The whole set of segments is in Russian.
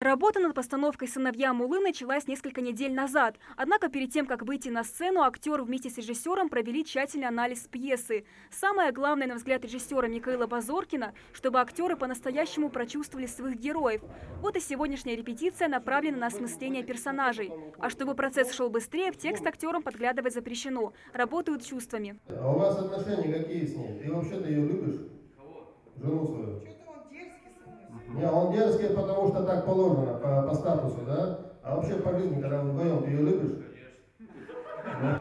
Работа над постановкой «Сыновья Мулы» началась несколько недель назад. Однако перед тем, как выйти на сцену, актеры вместе с режиссером провели тщательный анализ пьесы. Самое главное, на взгляд режиссера Михаила Базоркина, чтобы актеры по-настоящему прочувствовали своих героев. Вот и сегодняшняя репетиция направлена на осмысление персонажей. А чтобы процесс шел быстрее, в текст актерам подглядывать запрещено. Работают чувствами. А у вас отношения какие с ней? Ты вообще-то ее любишь? Кого? Жену свою. Не, он дерзкий, потому что так положено, по статусу, да? А вообще по жизни, когда вы вдвоем, ты ее любишь?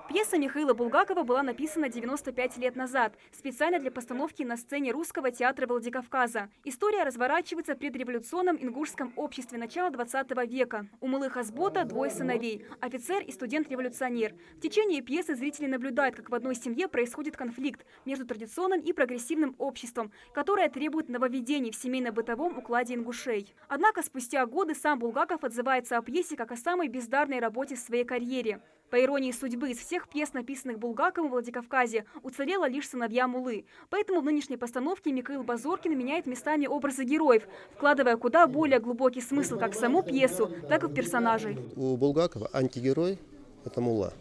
Пьеса Михаила Булгакова была написана 95 лет назад, специально для постановки на сцене Русского театра Владикавказа. История разворачивается в предреволюционном ингушском обществе начала 20 века. У Мулы Хасбота двое сыновей – офицер и студент-революционер. В течение пьесы зрители наблюдают, как в одной семье происходит конфликт между традиционным и прогрессивным обществом, которое требует нововведений в семейно-бытовом укладе ингушей. Однако спустя годы сам Булгаков отзывается о пьесе как о самой бездарной работе в своей карьере. По иронии судьбы, из всех пьес, написанных Булгаковым в Владикавказе, уцелела лишь «Сыновья Мулы». Поэтому в нынешней постановке Михаил Базоркин меняет местами образы героев, вкладывая куда более глубокий смысл как в саму пьесу, так и в персонажей. У Булгакова антигерой – это Мула.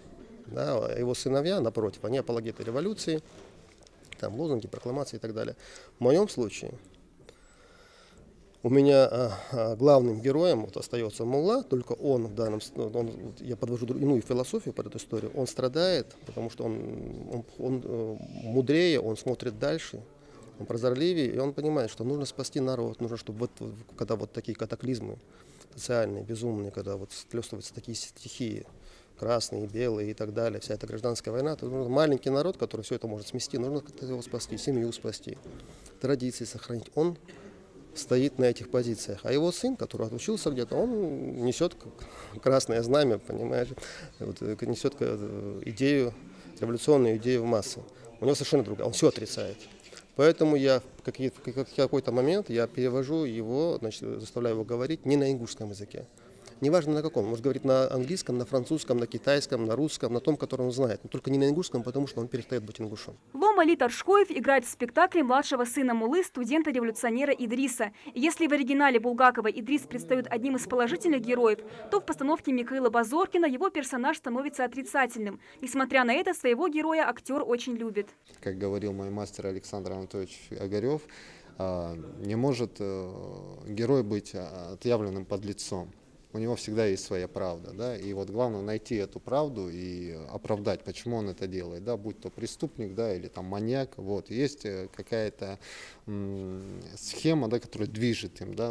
Да, его сыновья, напротив, они апологеты революции, там лозунги, прокламации и так далее. В моем случае у меня главным героем вот остается Мулла, только он в данном случае, я подвожу иную философию под эту историю, он страдает, потому что он мудрее, он смотрит дальше, он прозорливее, и он понимает, что нужно спасти народ, нужно, чтобы когда вот такие катаклизмы социальные, безумные, когда вот схлестываются такие стихии, красные, белые и так далее, вся эта гражданская война, то нужен маленький народ, который все это может смести, нужно как-то его спасти, семью спасти, традиции сохранить. Он стоит на этих позициях. А его сын, который отучился где-то, он несет красное знамя, понимаешь, вот, несет идею, революционную идею в массы. У него совершенно другая, он все отрицает. Поэтому я в какой-то момент я перевожу его, значит, заставляю его говорить не на ингушском языке. Неважно на каком, он может говорить на английском, на французском, на китайском, на русском, на том, который он знает. Но только не на ингушском, потому что он перестает быть ингушом. Лом Али Таршкоев играет в спектакле младшего сына Мулы, студента-революционера Идриса. И если в оригинале Булгакова Идрис предстает одним из положительных героев, то в постановке Михаила Базоркина его персонаж становится отрицательным. Несмотря на это, своего героя актер очень любит. Как говорил мой мастер Александр Анатольевич Огарев, не может герой быть отъявленным подлецом. У него всегда есть своя правда, да, и вот главное найти эту правду и оправдать, почему он это делает, да, будь то преступник, да, или там маньяк, вот, есть какая-то схема, да, которая движет им, да,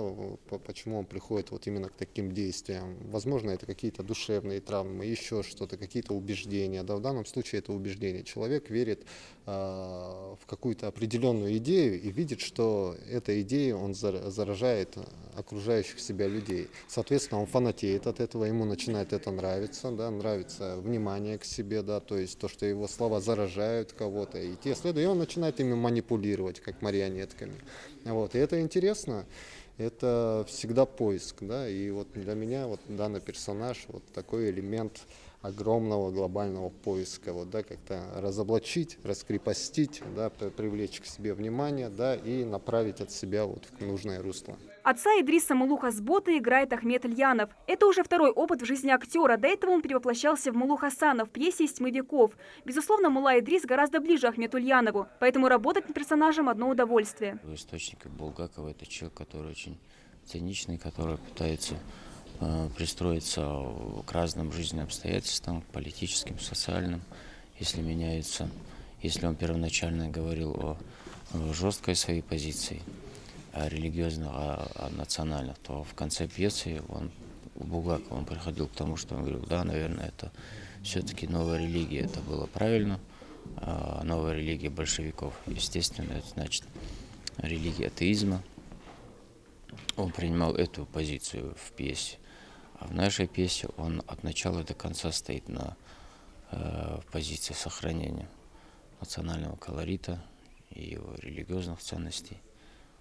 почему он приходит вот именно к таким действиям. Возможно, это какие-то душевные травмы, еще что-то, какие-то убеждения, да, в данном случае это убеждение. Человек верит в какую-то определенную идею и видит, что этой идеей он заражает окружающих себя людей. Соответственно, он фанатеет от этого, ему начинает это нравиться, да, нравится внимание к себе, да, то есть то, что его слова заражают кого-то, и и он начинает ими манипулировать, как марионетками. Вот, и это интересно, это всегда поиск, да, и вот для меня вот данный персонаж вот такой элемент огромного глобального поиска, вот, да, как-то разоблачить, раскрепостить, да, привлечь к себе внимание, да, и направить от себя вот в нужное русло. Отца Идриса Мулу Хасбота играет Ахмед Ильянов. Это уже второй опыт в жизни актера. До этого он перевоплощался в Мулу Хасана в пьесе «Из тьмы веков». Безусловно, Мулла Идрис гораздо ближе Ахмету Ильянову, поэтому работать над персонажем – одно удовольствие. Источник Булгакова – это человек, который очень циничный, который пытается пристроиться к разным жизненным обстоятельствам, политическим, социальным, если меняются. Если он первоначально говорил о жесткой своей позиции, о религиозных, о национальных, то в конце пьесы у Булгакова он приходил к тому, что он говорил, да, наверное, это все-таки новая религия, это было правильно, новая религия большевиков, естественно, это значит религия атеизма. Он принимал эту позицию в пьесе. А в нашей пьесе он от начала до конца стоит на позиции сохранения национального колорита и его религиозных ценностей,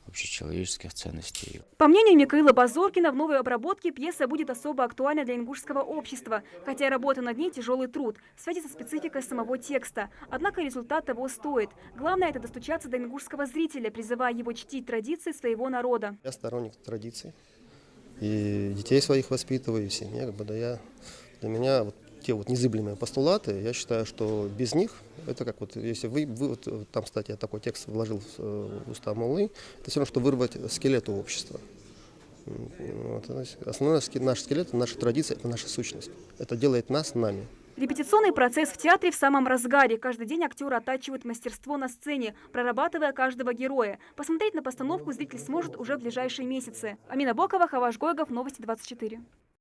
общечеловеческих ценностей. По мнению Михаила Базоркина, в новой обработке пьеса будет особо актуальна для ингушского общества, хотя работа над ней тяжелый труд, в связи со спецификой самого текста. Однако результат того стоит. Главное – это достучаться до ингушского зрителя, призывая его чтить традиции своего народа. Я сторонник традиций. и детей своих воспитываю, и в семье. Как бы, да, для меня вот те вот незыблемые постулаты, я считаю, что без них, это как вот, если вы вот, там, кстати, я такой текст вложил в уста муллы, это все равно, что вырвать скелет у общества. Вот, основной наш скелет, наша традиция, это наша сущность. Это делает нас нами. Репетиционный процесс в театре в самом разгаре. Каждый день актеры оттачивают мастерство на сцене, прорабатывая каждого героя. Посмотреть на постановку зритель сможет уже в ближайшие месяцы. Амина Бокова, Хаваш Гойгов, Новости 24.